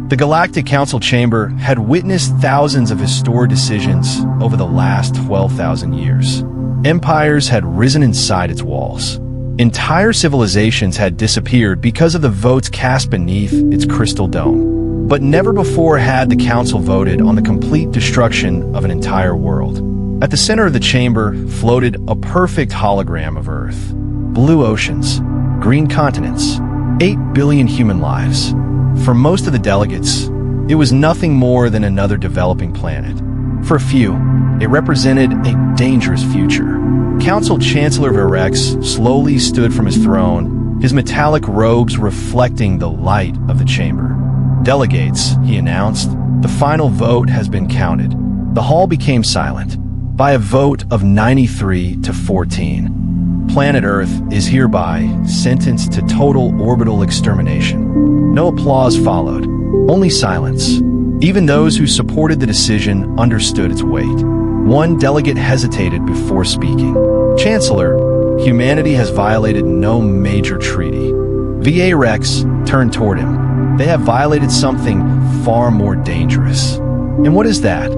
The Galactic Council chamber had witnessed thousands of historic decisions over the last 12,000 years. Empires had risen inside its walls. Entire civilizations had disappeared because of the votes cast beneath its crystal dome. But never before had the Council voted on the complete destruction of an entire world. At the center of the chamber floated a perfect hologram of Earth. Blue oceans, green continents, 8 billion human lives. For most of the delegates, it was nothing more than another developing planet. For a few, it represented a dangerous future. Council Chancellor Virex slowly stood from his throne, his metallic robes reflecting the light of the chamber. Delegates, he announced, the final vote has been counted. The hall became silent. By a vote of 93 to 14. Planet Earth is hereby sentenced to total orbital extermination. No applause followed, only silence. Even those who supported the decision understood its weight. One delegate hesitated before speaking. Chancellor, humanity has violated no major treaty. VA Rex turned toward him. They have violated something far more dangerous. And what is that?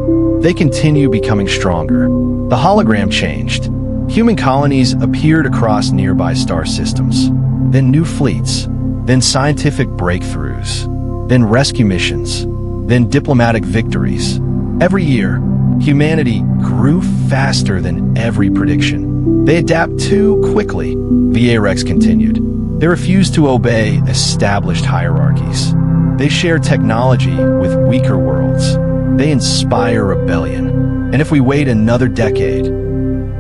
They continue becoming stronger. The hologram changed. Human colonies appeared across nearby star systems. Then new fleets. Then scientific breakthroughs. Then rescue missions. Then diplomatic victories. Every year, humanity grew faster than every prediction. They adapt too quickly, VA Rex continued. They refuse to obey established hierarchies. They share technology with weaker worlds. They inspire rebellion. And if we wait another decade,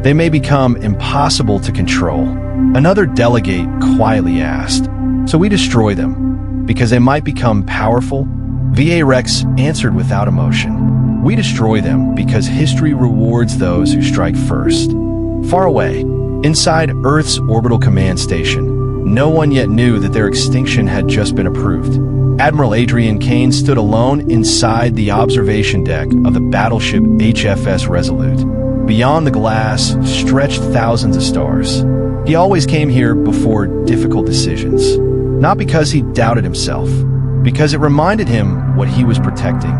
they may become impossible to control. Another delegate quietly asked, so we destroy them because they might become powerful? VA Rex answered without emotion. We destroy them because history rewards those who strike first. Far away, inside Earth's orbital command station, no one yet knew that their extinction had just been approved. Admiral Adrian Kane stood alone inside the observation deck of the battleship HFS Resolute. Beyond the glass stretched thousands of stars. He always came here before difficult decisions. Not because he doubted himself, because it reminded him what he was protecting.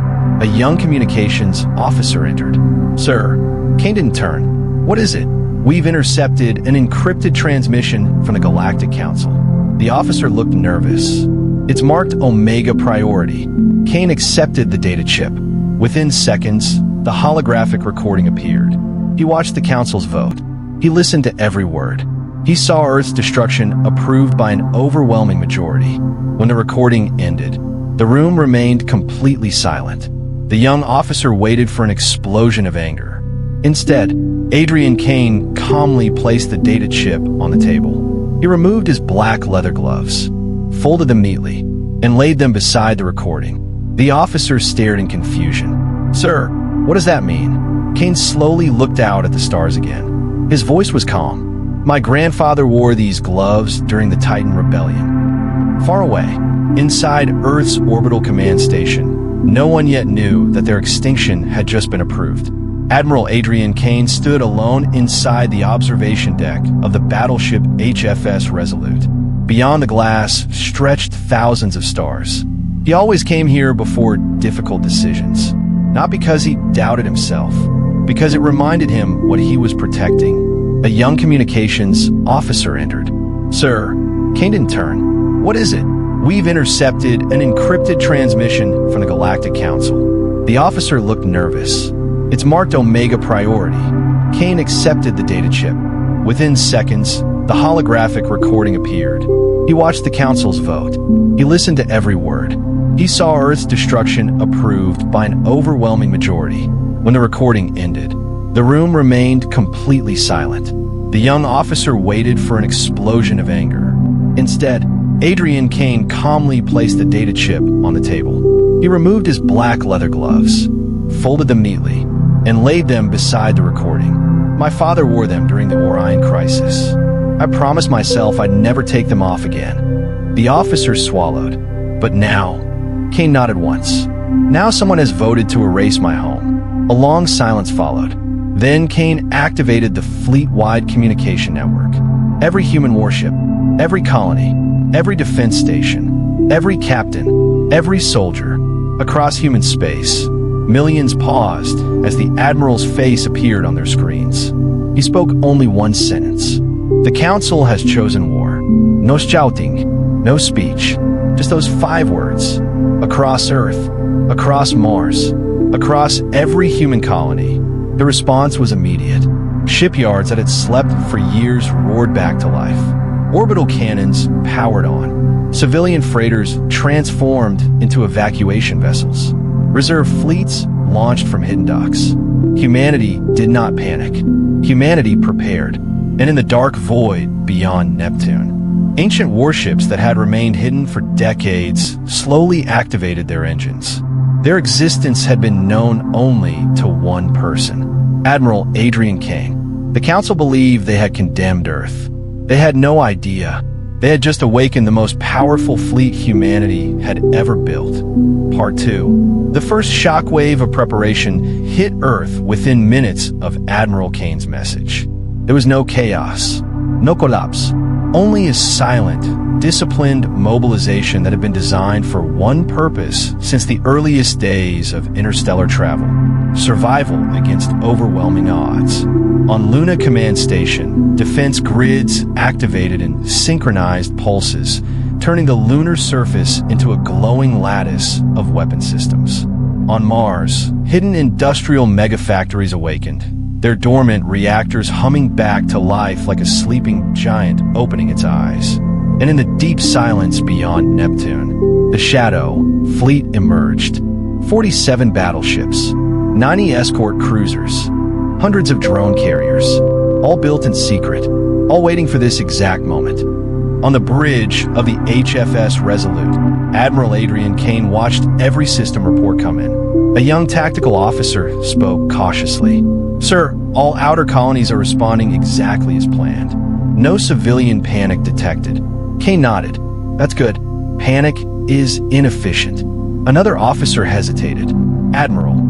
A young communications officer entered. Sir, Kane didn't turn. What is it? We've intercepted an encrypted transmission from the Galactic Council. The officer looked nervous. It's marked Omega Priority. Kane accepted the data chip. Within seconds, the holographic recording appeared. He watched the Council's vote. He listened to every word. He saw Earth's destruction approved by an overwhelming majority. When the recording ended, the room remained completely silent. The young officer waited for an explosion of anger. Instead, Adrian Kane calmly placed the data chip on the table. He removed his black leather gloves, folded them neatly, and laid them beside the recording. The officer stared in confusion. Sir, what does that mean? Kane slowly looked out at the stars again. His voice was calm. My grandfather wore these gloves during the Titan Rebellion. Far away, inside Earth's orbital command station, no one yet knew that their extinction had just been approved. Admiral Adrian Kane stood alone inside the observation deck of the battleship HFS Resolute. Beyond the glass stretched thousands of stars. He always came here before difficult decisions. Not because he doubted himself, because it reminded him what he was protecting. A young communications officer entered. Sir, Kane didn't turn. What is it? We've intercepted an encrypted transmission from the Galactic Council. The officer looked nervous. It's marked Omega Priority. Kane accepted the data chip. Within seconds, the holographic recording appeared. He watched the Council's vote. He listened to every word. He saw Earth's destruction approved by an overwhelming majority. When the recording ended, the room remained completely silent. The young officer waited for an explosion of anger. Instead, Adrian Kane calmly placed the data chip on the table. He removed his black leather gloves, folded them neatly, and laid them beside the recording. My father wore them during the Orion crisis. I promised myself I'd never take them off again. The officer swallowed. But now, Kane nodded once. Now someone has voted to erase my home. A long silence followed. Then Kane activated the fleet-wide communication network. Every human warship, every colony, every defense station, every captain, every soldier, Across human space, millions paused as the Admiral's face appeared on their screens. He spoke only one sentence. The Council has chosen war. No shouting, no speech, just those 5 words. Across Earth, across Mars, across every human colony. The response was immediate. Shipyards that had slept for years roared back to life. Orbital cannons powered on. Civilian freighters transformed into evacuation vessels. Reserve fleets launched from hidden docks. Humanity did not panic. Humanity prepared. And in the dark void beyond Neptune, ancient warships that had remained hidden for decades slowly activated their engines. Their existence had been known only to one person, Admiral Adrian Kane. The Council believed they had condemned Earth. They had no idea. They had just awakened the most powerful fleet humanity had ever built. Part 2. The first shockwave of preparation hit Earth within minutes of Admiral Kane's message. There was no chaos, no collapse, only a silent, disciplined mobilization that had been designed for one purpose since the earliest days of interstellar travel: survival against overwhelming odds. On Luna Command Station, defense grids activated in synchronized pulses, turning the lunar surface into a glowing lattice of weapon systems. On Mars, hidden industrial megafactories awakened, their dormant reactors humming back to life like a sleeping giant opening its eyes. And in the deep silence beyond Neptune, the Shadow fleet emerged. 47 battleships, 90 escort cruisers, hundreds of drone carriers, all built in secret, all waiting for this exact moment. On the bridge of the HFS Resolute, Admiral Adrian Kane watched every system report come in. A young tactical officer spoke cautiously. "Sir, all outer colonies are responding exactly as planned. No civilian panic detected." Kane nodded. "That's good. Panic is inefficient." Another officer hesitated. "Admiral,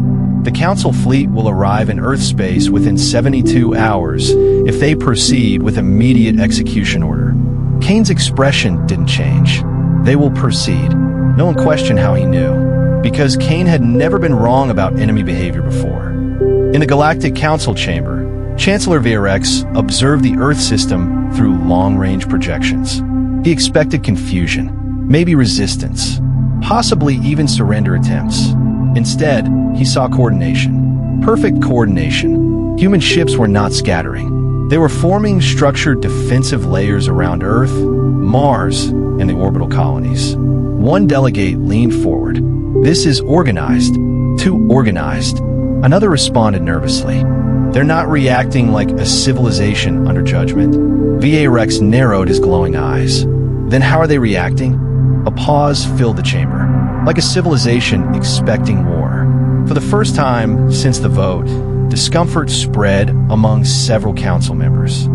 the Council fleet will arrive in Earth space within 72 hours if they proceed with immediate execution order." Kane's expression didn't change. "They will proceed." No one questioned how he knew, because Kane had never been wrong about enemy behavior before. In the Galactic Council chamber, Chancellor VRX observed the Earth system through long-range projections. He expected confusion, maybe resistance, possibly even surrender attempts. Instead, he saw coordination. Perfect coordination. Human ships were not scattering. They were forming structured defensive layers around Earth, Mars, and the orbital colonies. One delegate leaned forward. "This is organized. Too organized." Another responded nervously. "They're not reacting like a civilization under judgment." VA Rex narrowed his glowing eyes. "Then how are they reacting?" A pause filled the chamber, like a civilization expecting war. For the first time since the vote, discomfort spread among several council members.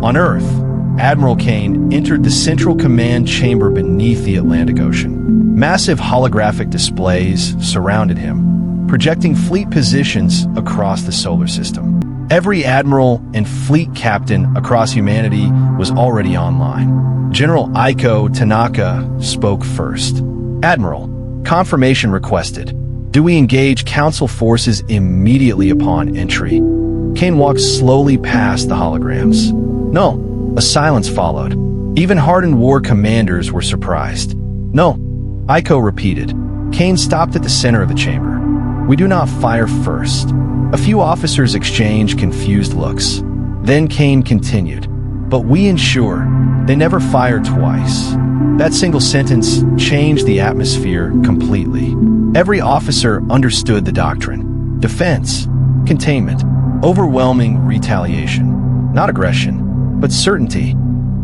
On Earth, Admiral Kane entered the central command chamber beneath the Atlantic Ocean. Massive holographic displays surrounded him, projecting fleet positions across the solar system. Every admiral and fleet captain across humanity was already online. General Aiko Tanaka spoke first. "Admiral, confirmation requested. Do we engage Council forces immediately upon entry?" Kane walked slowly past the holograms. "No." A silence followed. Even hardened war commanders were surprised. "No." Aiko repeated. Kane stopped at the center of the chamber. "We do not fire first." A few officers exchanged confused looks. Then Kane continued. "But we ensure they never fire twice." That single sentence changed the atmosphere completely. Every officer understood the doctrine. Defense, containment, overwhelming retaliation. Not aggression, but certainty.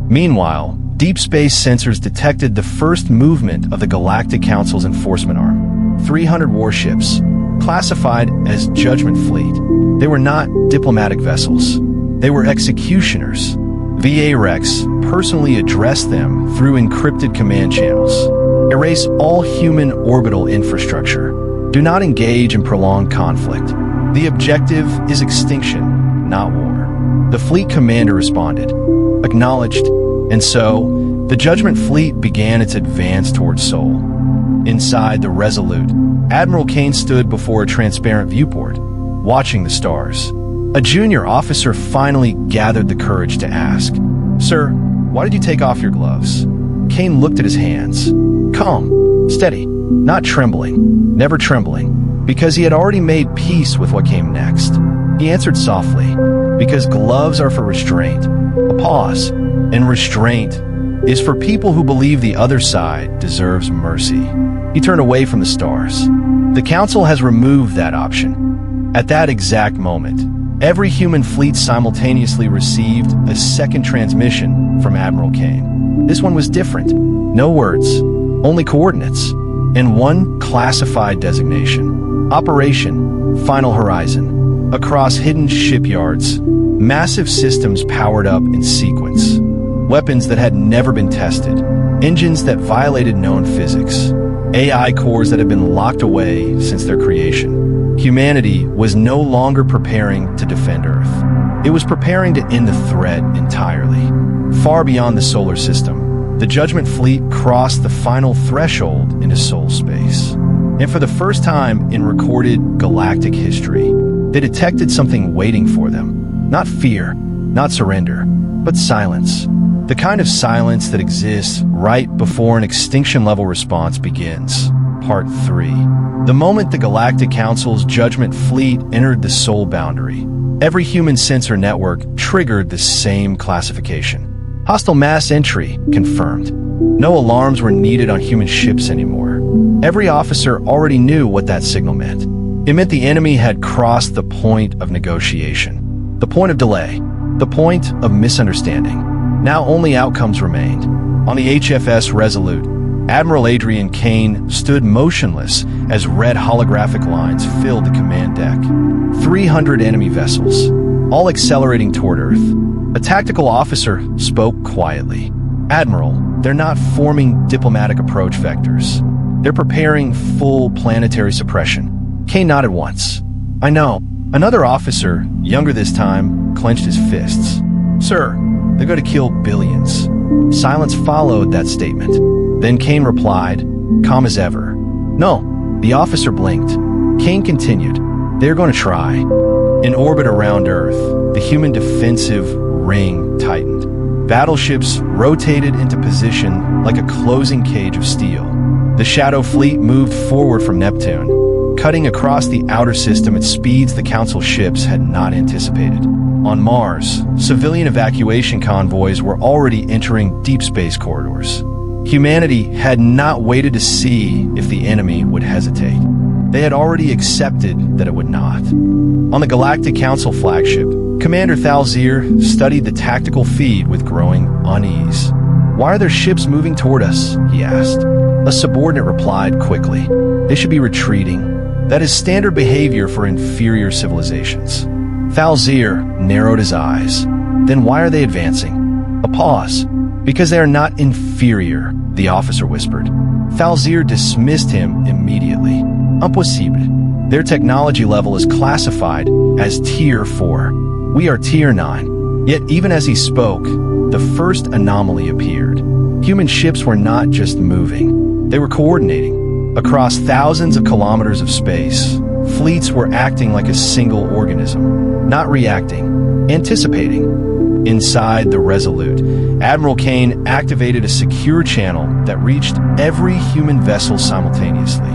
Meanwhile, deep space sensors detected the first movement of the Galactic Council's enforcement arm. 300 warships, classified as Judgment Fleet. They were not diplomatic vessels. They were executioners. VA Rex personally addressed them through encrypted command channels. "Erase all human orbital infrastructure. Do not engage in prolonged conflict. The objective is extinction, not war." The fleet commander responded, acknowledged, and so, the Judgment Fleet began its advance towards Sol. Inside the Resolute, Admiral Kane stood before a transparent viewport, watching the stars. A junior officer finally gathered the courage to ask, "Sir, why did you take off your gloves?" Kane looked at his hands. Calm, steady, not trembling, never trembling, because he had already made peace with what came next. He answered softly, "Because gloves are for restraint." A pause. "And restraint is for people who believe the other side deserves mercy." He turned away from the stars. The Council has removed that option. At that exact moment, every human fleet simultaneously received a second transmission from Admiral Kane. This one was different. No words, only coordinates, and one classified designation. Operation Final Horizon. Across hidden shipyards, massive systems powered up in sequence. Weapons that had never been tested. Engines that violated known physics. AI cores that had been locked away since their creation. Humanity was no longer preparing to defend Earth. It was preparing to end the threat entirely. Far beyond the solar system, the Judgment Fleet crossed the final threshold into soul space. And for the first time in recorded galactic history, they detected something waiting for them. Not fear, not surrender, but silence. The kind of silence that exists right before an extinction-level response begins. Part 3. The moment the Galactic Council's Judgment Fleet entered the soul boundary, every human sensor network triggered the same classification. Hostile mass entry confirmed. No alarms were needed on human ships anymore. Every officer already knew what that signal meant. It meant the enemy had crossed the point of negotiation, the point of delay, the point of misunderstanding. Now only outcomes remained. On the HFS Resolute, Admiral Adrian Kane stood motionless as red holographic lines filled the command deck. 300 enemy vessels, all accelerating toward Earth. A tactical officer spoke quietly. "Admiral, they're not forming diplomatic approach vectors. They're preparing full planetary suppression." Kane nodded once. "I know." Another officer, younger this time, clenched his fists. "Sir, they're going to kill billions." Silence followed that statement. Then Kane replied, calm as ever. "No." The officer blinked. Kane continued, "They're going to try." In orbit around Earth, the human defensive ring tightened. Battleships rotated into position like a closing cage of steel. The Shadow Fleet moved forward from Neptune, cutting across the outer system at speeds the Council ships had not anticipated. On Mars, civilian evacuation convoys were already entering deep space corridors. Humanity had not waited to see if the enemy would hesitate. They had already accepted that it would not. On the Galactic Council flagship, Commander Thalzir studied the tactical feed with growing unease. "Why are their ships moving toward us?" he asked. A subordinate replied quickly, "They should be retreating. That is standard behavior for inferior civilizations." Thalzir narrowed his eyes. "Then why are they advancing?" A pause. "Because they are not inferior," the officer whispered. Thalzir dismissed him immediately. "Impossible. Their technology level is classified as Tier 4. We are Tier 9. Yet even as he spoke, the first anomaly appeared. Human ships were not just moving. They were coordinating. Across thousands of kilometers of space, fleets were acting like a single organism, not reacting, anticipating. Inside the Resolute, Admiral Kane activated a secure channel that reached every human vessel simultaneously.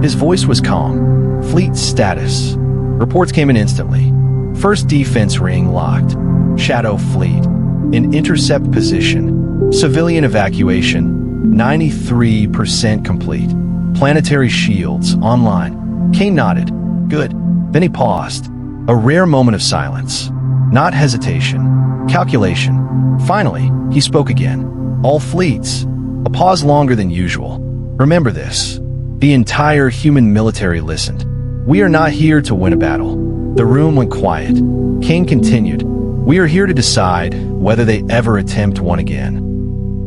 His voice was calm. "Fleet status." Reports came in instantly. First defense ring locked. Shadow Fleet in intercept position. Civilian evacuation 93% complete. Planetary shields online. Kane nodded. "Good." Then he paused. A rare moment of silence. Not hesitation. Calculation. Finally, he spoke again. "All fleets." A pause longer than usual. "Remember this." The entire human military listened. "We are not here to win a battle." The room went quiet. Kane continued. "We are here to decide whether they ever attempt one again."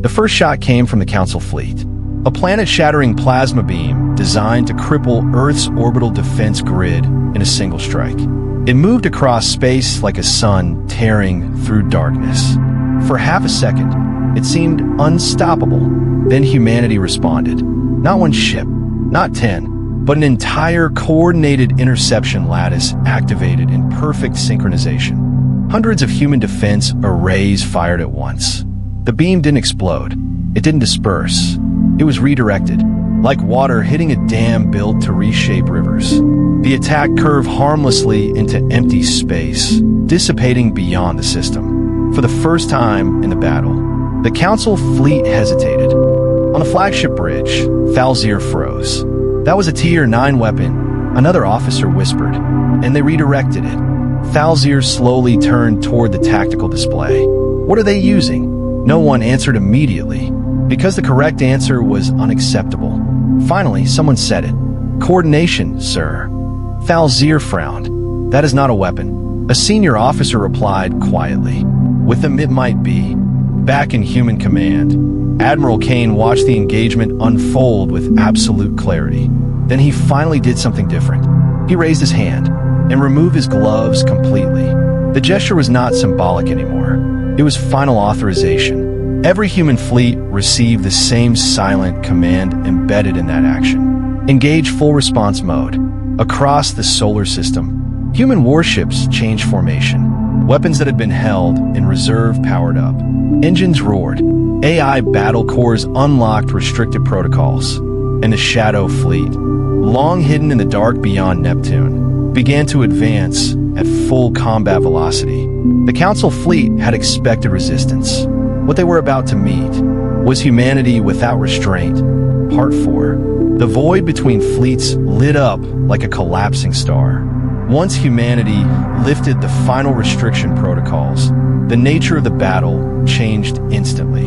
The first shot came from the Council fleet. A planet-shattering plasma beam designed to cripple Earth's orbital defense grid in a single strike. It moved across space like a sun tearing through darkness. For half a second, it seemed unstoppable. Then humanity responded. Not one ship, not 10, but an entire coordinated interception lattice activated in perfect synchronization. Hundreds of human defense arrays fired at once. The beam didn't explode. It didn't disperse. It was redirected, like water hitting a dam built to reshape rivers. The attack curved harmlessly into empty space, dissipating beyond the system. For the first time in the battle, the Council fleet hesitated. On the flagship bridge, Thalzir froze. That was a Tier 9 weapon, another officer whispered, and they redirected it. Thalzir slowly turned toward the tactical display. What are they using? No one answered immediately, because the correct answer was unacceptable. Finally, someone said it. Coordination, sir. Thalzir frowned. That is not a weapon. A senior officer replied quietly. With them it might be. Back in human command, Admiral Kane watched the engagement unfold with absolute clarity. Then he finally did something different. He raised his hand and removed his gloves completely. The gesture was not symbolic anymore. It was final authorization. Every human fleet received the same silent command embedded in that action. Engage full response mode. Across the solar system, human warships changed formation. Weapons that had been held in reserve powered up. Engines roared. AI battle cores unlocked restricted protocols. And the Shadow Fleet, long hidden in the dark beyond Neptune, began to advance at full combat velocity. The Council fleet had expected resistance. What they were about to meet was humanity without restraint. Part 4. The void between fleets lit up like a collapsing star. Once humanity lifted the final restriction protocols, the nature of the battle changed instantly.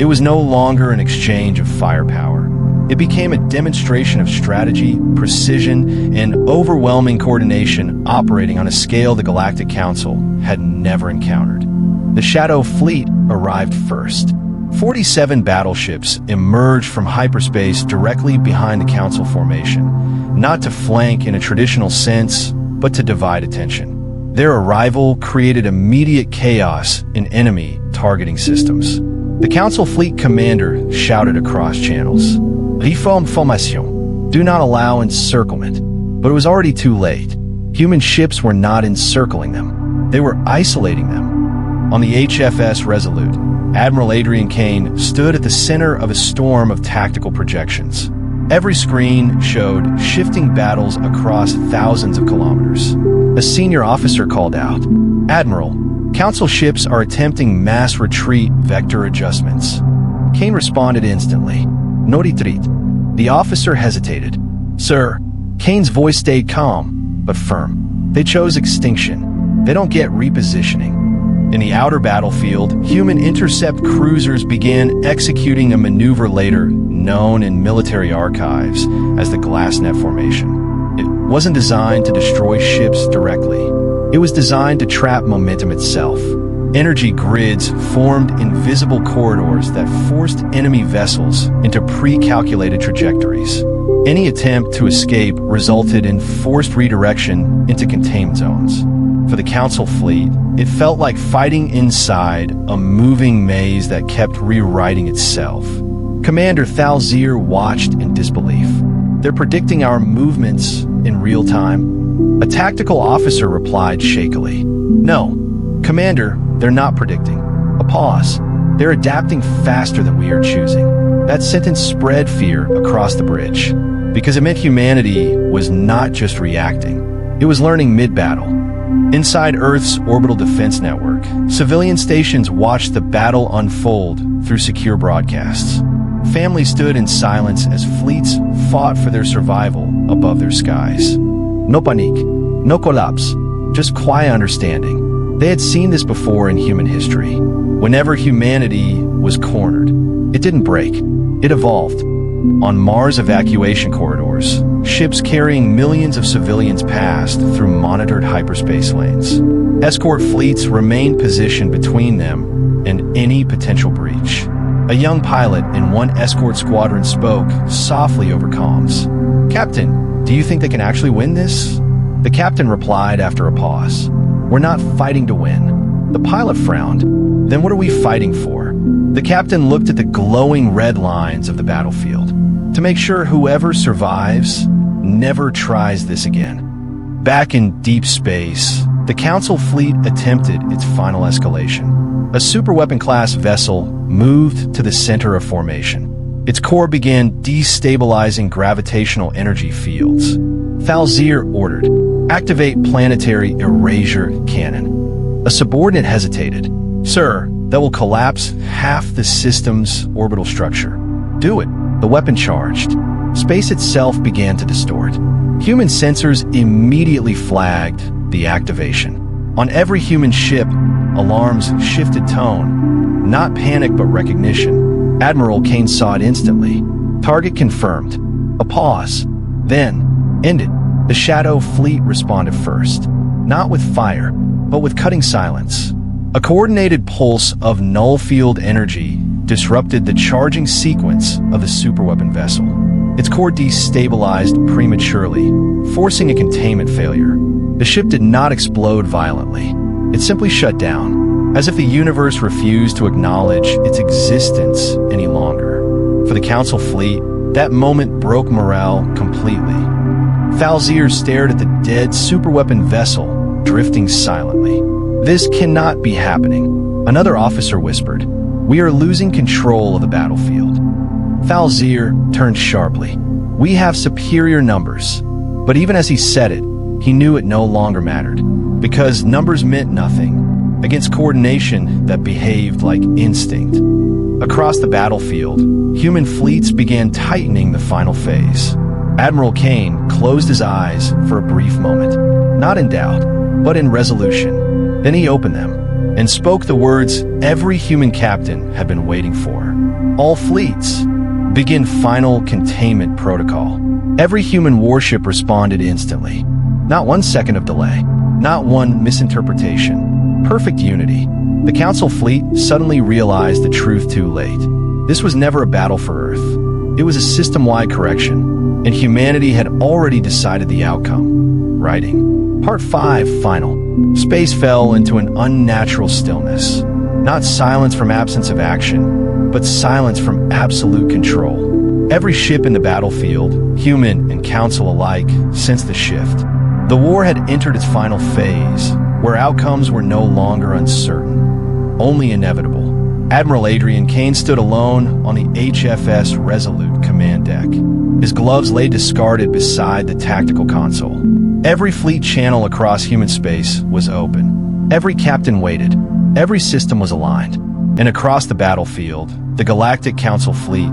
It was no longer an exchange of firepower. It became a demonstration of strategy, precision, and overwhelming coordination operating on a scale the Galactic Council had never encountered. The Shadow Fleet arrived first. 47 battleships emerged from hyperspace directly behind the Council formation, not to flank in a traditional sense, but to divide attention. Their arrival created immediate chaos in enemy targeting systems. The Council Fleet commander shouted across channels, "Reform formation. Do not allow encirclement." But it was already too late. Human ships were not encircling them. They were isolating them. On the HFS Resolute, Admiral Adrian Kane stood at the center of a storm of tactical projections. Every screen showed shifting battles across thousands of kilometers. A senior officer called out, "Admiral, Council ships are attempting mass retreat vector adjustments." Kane responded instantly, "No retreat." The officer hesitated. "Sir." Kane's voice stayed calm, but firm. "They chose extinction. They don't get repositioning." In the outer battlefield, human intercept cruisers began executing a maneuver later known in military archives as the Glassnet Formation. It wasn't designed to destroy ships directly. It was designed to trap momentum itself. Energy grids formed invisible corridors that forced enemy vessels into pre-calculated trajectories. Any attempt to escape resulted in forced redirection into containment zones. For the Council fleet, it felt like fighting inside a moving maze that kept rewriting itself. Commander Thalzir watched in disbelief. "They're predicting our movements in real time?" A tactical officer replied shakily, "No, Commander, they're not predicting." A pause. "They're adapting faster than we are choosing." That sentence spread fear across the bridge, because it meant humanity was not just reacting. It was learning mid-battle. Inside Earth's orbital defense network, civilian stations watched the battle unfold through secure broadcasts. Families stood in silence as fleets fought for their survival above their skies. No panique, no collapse, just quiet understanding. They had seen this before in human history. Whenever humanity was cornered, it didn't break, it evolved. On Mars evacuation corridors, ships carrying millions of civilians passed through monitored hyperspace lanes. Escort fleets remained positioned between them and any potential breach. A young pilot in one escort squadron spoke softly over comms. "Captain, do you think they can actually win this?" The captain replied after a pause, "We're not fighting to win." The pilot frowned. "Then what are we fighting for?" The captain looked at the glowing red lines of the battlefield. "To make sure whoever survives never tries this again. Back in deep space, the Council fleet attempted its final escalation. A superweapon-class vessel moved to the center of formation. Its core began destabilizing gravitational energy fields. Thalzir ordered, "Activate planetary erasure cannon." A subordinate hesitated. "Sir, that will collapse half the system's orbital structure." "Do it." The weapon charged. Space itself began to distort. Human sensors immediately flagged the activation. On every human ship, alarms shifted tone. Not panic, but recognition. Admiral Kane saw it instantly. Target confirmed. A pause. Then, end it. The Shadow Fleet responded first. Not with fire, but with cutting silence. A coordinated pulse of null field energy disrupted the charging sequence of the superweapon vessel. Its core destabilized prematurely, forcing a containment failure. The ship did not explode violently. It simply shut down, as if the universe refused to acknowledge its existence any longer. For the Council fleet, that moment broke morale completely. Thalzir stared at the dead superweapon vessel, drifting silently. "This cannot be happening," another officer whispered. "We are losing control of the battlefield." Thalzir turned sharply. "We have superior numbers." But even as he said it, he knew it no longer mattered, because numbers meant nothing against coordination that behaved like instinct. Across the battlefield, human fleets began tightening the final phase. Admiral Kane closed his eyes for a brief moment, not in doubt, but in resolution. Then he opened them and spoke the words every human captain had been waiting for. "All fleets, begin final containment protocol." Every human warship responded instantly. Not 1 second of delay, not one misinterpretation. Perfect unity. The Council fleet suddenly realized the truth too late. This was never a battle for Earth. It was a system-wide correction, and humanity had already decided the outcome. Writing. Part 5, Final. Space fell into an unnatural stillness. Not silence from absence of action, but silence from absolute control. Every ship in the battlefield, human and Council alike, sensed the shift. The war had entered its final phase, where outcomes were no longer uncertain, only inevitable. Admiral Adrian Kane stood alone on the HFS Resolute command deck. His gloves lay discarded beside the tactical console. Every fleet channel across human space was open. Every captain waited. Every system was aligned. And across the battlefield, the Galactic Council fleet,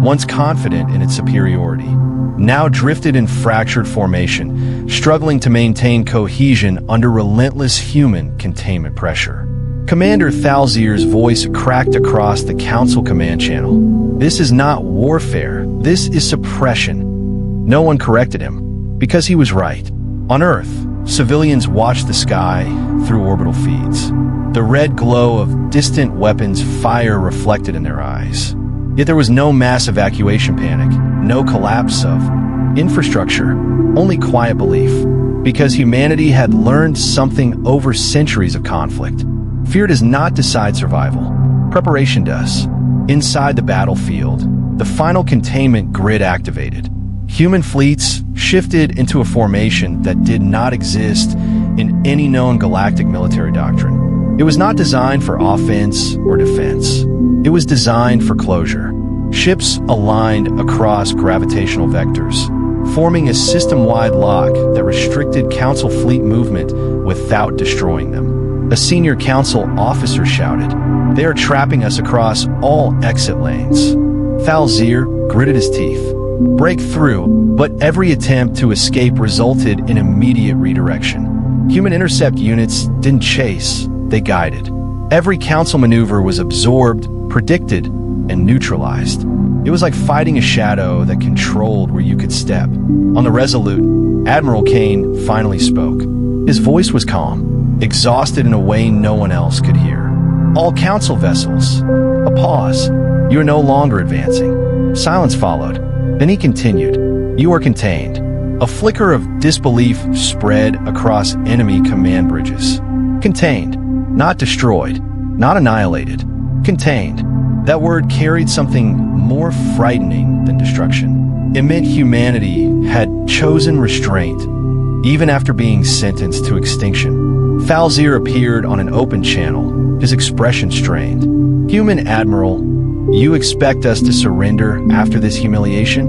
once confident in its superiority, now drifted in fractured formation, struggling to maintain cohesion under relentless human containment pressure. Commander Thalzir's voice cracked across the Council command channel. "This is not warfare. This is suppression." No one corrected him, because he was right. On Earth, civilians watched the sky through orbital feeds. The red glow of distant weapons fire reflected in their eyes. Yet there was no mass evacuation panic, no collapse of infrastructure, only quiet belief, because humanity had learned something over centuries of conflict. Fear does not decide survival. Preparation does. Inside the battlefield, the final containment grid activated. Human fleets shifted into a formation that did not exist in any known galactic military doctrine. It was not designed for offense or defense. It was designed for closure. Ships aligned across gravitational vectors, forming a system-wide lock that restricted Council fleet movement without destroying them. A senior Council officer shouted, "They are trapping us across all exit lanes." Thalzir gritted his teeth. Break through, but every attempt to escape resulted in immediate redirection. Human intercept units didn't chase, they guided. Every Council maneuver was absorbed, predicted, and neutralized. It was like fighting a shadow that controlled where you could step. On the Resolute, Admiral Kane finally spoke. His voice was calm, exhausted in a way no one else could hear. "All Council vessels." A pause. "You are no longer advancing." Silence followed. Then he continued, "You are contained." A flicker of disbelief spread across enemy command bridges. Contained. Not destroyed. Not annihilated. Contained. That word carried something more frightening than destruction. It meant humanity had chosen restraint, even after being sentenced to extinction. Falzir appeared on an open channel, his expression strained. "Human Admiral, you expect us to surrender after this humiliation?"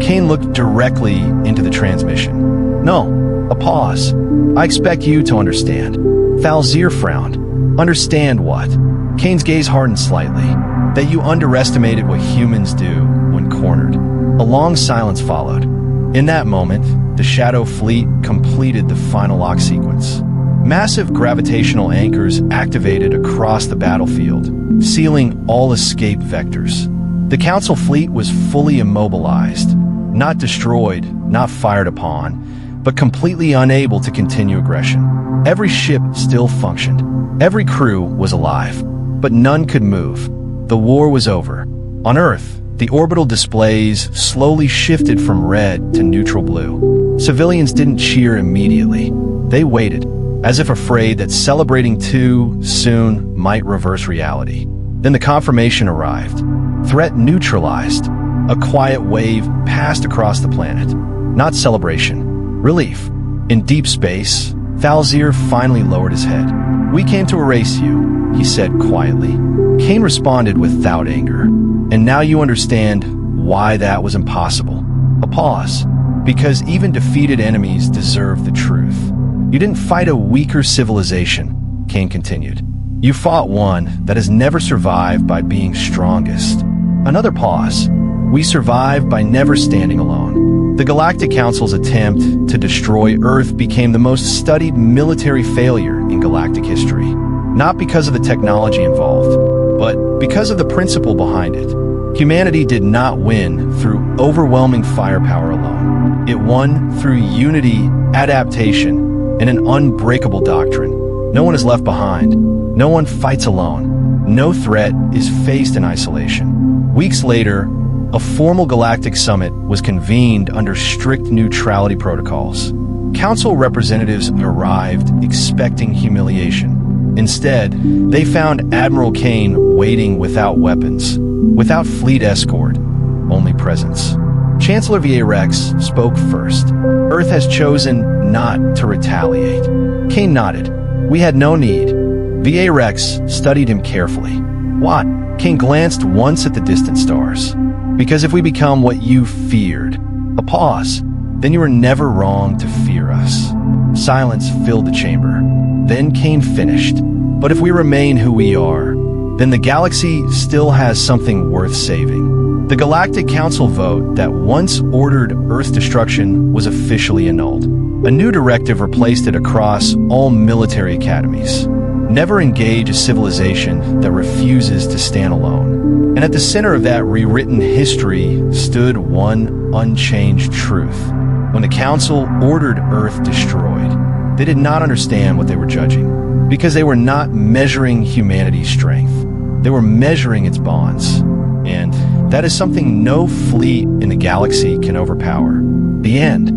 Kane looked directly into the transmission. "No." A pause. "I expect you to understand." Falzir frowned. "Understand what?" Kane's gaze hardened slightly. "That you underestimated what humans do when cornered." A long silence followed. In that moment, the Shadow Fleet completed the final lock sequence. Massive gravitational anchors activated across the battlefield, sealing all escape vectors. The Council fleet was fully immobilized, not destroyed, not fired upon, but completely unable to continue aggression. Every ship still functioned. Every crew was alive, but none could move. The war was over. On Earth, the orbital displays slowly shifted from red to neutral blue. Civilians didn't cheer immediately. They waited, as if afraid that celebrating too soon might reverse reality. Then the confirmation arrived. Threat neutralized. A quiet wave passed across the planet. Not celebration. Relief. In deep space, Falzir finally lowered his head. "We came to erase you," he said quietly. Kane responded without anger. "And now you understand why that was impossible." A pause. "Because even defeated enemies deserve the truth." "You didn't fight a weaker civilization," Kane continued. "You fought one that has never survived by being strongest." Another pause. "We survived by never standing alone." The Galactic Council's attempt to destroy Earth became the most studied military failure in galactic history. Not because of the technology involved, but because of the principle behind it. Humanity did not win through overwhelming firepower alone. It won through unity, adaptation, and an unbreakable doctrine. No one is left behind. No one fights alone. No threat is faced in isolation. Weeks later, a formal galactic summit was convened under strict neutrality protocols. Council representatives arrived expecting humiliation. Instead, they found Admiral Kane waiting without weapons, without fleet escort, only presence. Chancellor VA Rex spoke first. "Earth has chosen not to retaliate." Kane nodded. "We had no need." VA Rex studied him carefully. "What?" Kane glanced once at the distant stars. "Because if we become what you feared," a pause, "then you were never wrong to fear us." Silence filled the chamber. Then Kane finished. "But if we remain who we are, then the galaxy still has something worth saving." The Galactic Council vote that once ordered Earth destruction was officially annulled. A new directive replaced it across all military academies. Never engage a civilization that refuses to stand alone. And at the center of that rewritten history stood one unchanged truth. When the Council ordered Earth destroyed, they did not understand what they were judging, because they were not measuring humanity's strength. They were measuring its bonds. And that is something no fleet in the galaxy can overpower. The end.